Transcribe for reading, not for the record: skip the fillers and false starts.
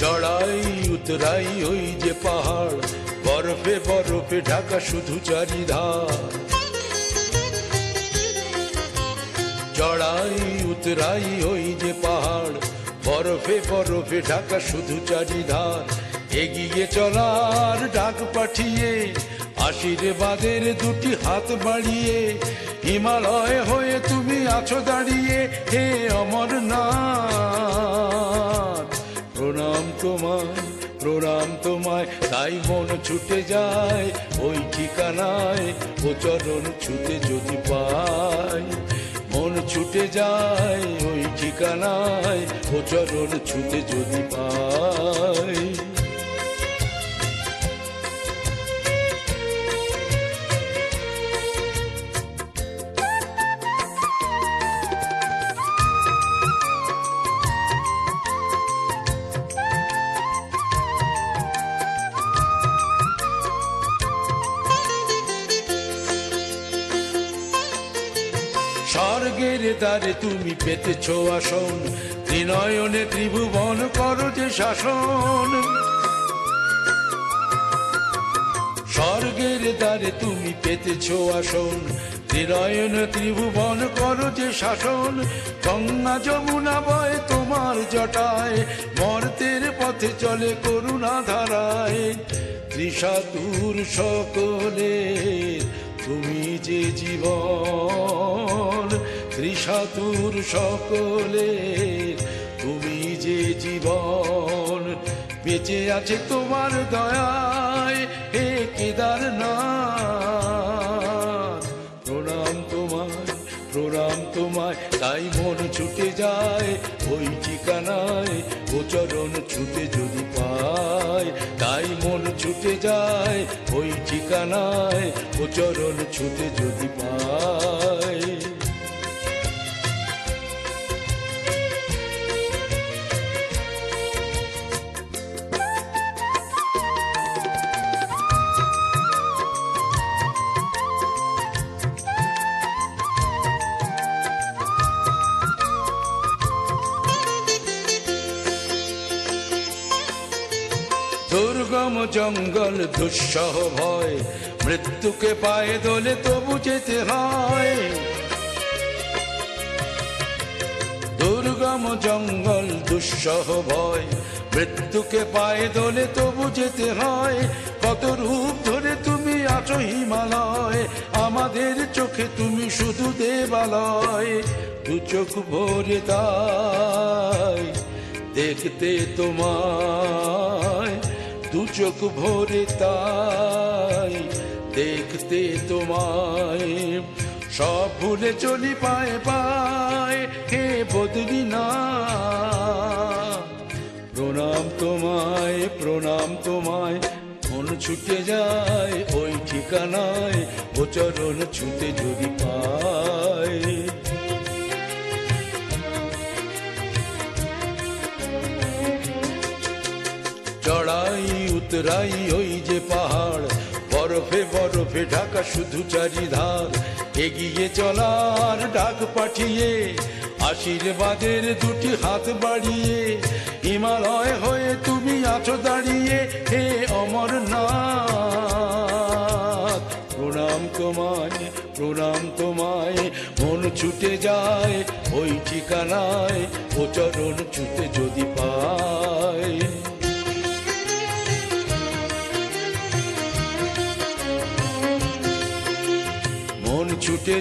চড়াই উতরাই ওই যে পাহাড়, বরফে বরফে ঢাকা শুধু চারিধার। চড়াই উতরাই ওই যে পাহাড়, বরফে বরফে ঢাকা শুধু চারিধার। এগিয়ে চলার ডাক পাঠিয়ে আশীর্বাদের দুটি হাত বাড়িয়ে, হিমালয় হয়ে তুমি আছো দাঁড়িয়ে হে অমরনাথ। প্রণাম তোমায়, প্রণাম তোমায়, তাই মন ছুটে যায় ওই ঠিকানায়, ও চরণ ছুতে যদি পাই। মন ছুটে যায় ওই ঠিকানায়, ও চরণ ছুতে যদি পাই। স্বর্গের দ্বারে তুমি পেতেছ আসন, ত্রিনয়নে ত্রিভুবন করো যে শাসন। স্বর্গের দ্বারে তুমি পেতেছ আসন, ত্রিনয়ন ত্রিভুবন করো যে শাসন। গঙ্গা যমুনা বয় তোমার জটায়, মর্তের পথে চলে করুণা ধারায়। ত্রিশাতুর সকলে তুমি যে জীবন, ত্রিশাতুর সকলে তুমি যে জীবন। বেঁচে আছে তোমার দয়ায় হে কেদারনাথ। প্রণাম তোমায়, প্রণাম তোমায়, তাই মন ছুটে যায় ওই ঠিকানায়, ও চরণ ছুটে যদি পায়। তাই মন ছুটে যায় ওই ঠিকানায়, ও চরণ ছুটে যদি পায়। দুর্গম জঙ্গল দুঃসহ ভয়, মৃত্যুকে পায়ে দোলে তবু যেতে হয়। দুর্গম জঙ্গল দুঃসহ ভয়, মৃত্যুকে পায়ে দোলে তবু যেতে হয়। কত রূপ ধরে তুমি আছো হিমালয়, আমাদের চোখে তুমি শুধু দেবালয়। দু চোখ ভরে তাই দেখতে তোমায়, দু চোখ ভরে তাই দেখতে তোমায়। সব ভুলে চলি পায়ে পায়ে হে বদ্রীনাথ। প্রণাম তোমায়, প্রণাম তোমায়, মন ছুটে যায় ওই ঠিকানায়, ও চরণ ছুতে যদি পাই। চড়াই উতরাই ওই যে পাহাড়, বরফে বরফে ঢাকা শুধু চারিধার। এগিয়ে চলার ডাক পাঠিয়ে আশীর্বাদের দুটি হাত বাড়িয়ে, হিমালয় হয়ে তুমি আছো দাঁড়িয়ে হে অমরনাথ। প্রণাম তোমায়, প্রণাম তোমায়, মন ছুটে যায় ওই ঠিকানায়, ও চরণ ছুতে যদি পাই। মন ছুটে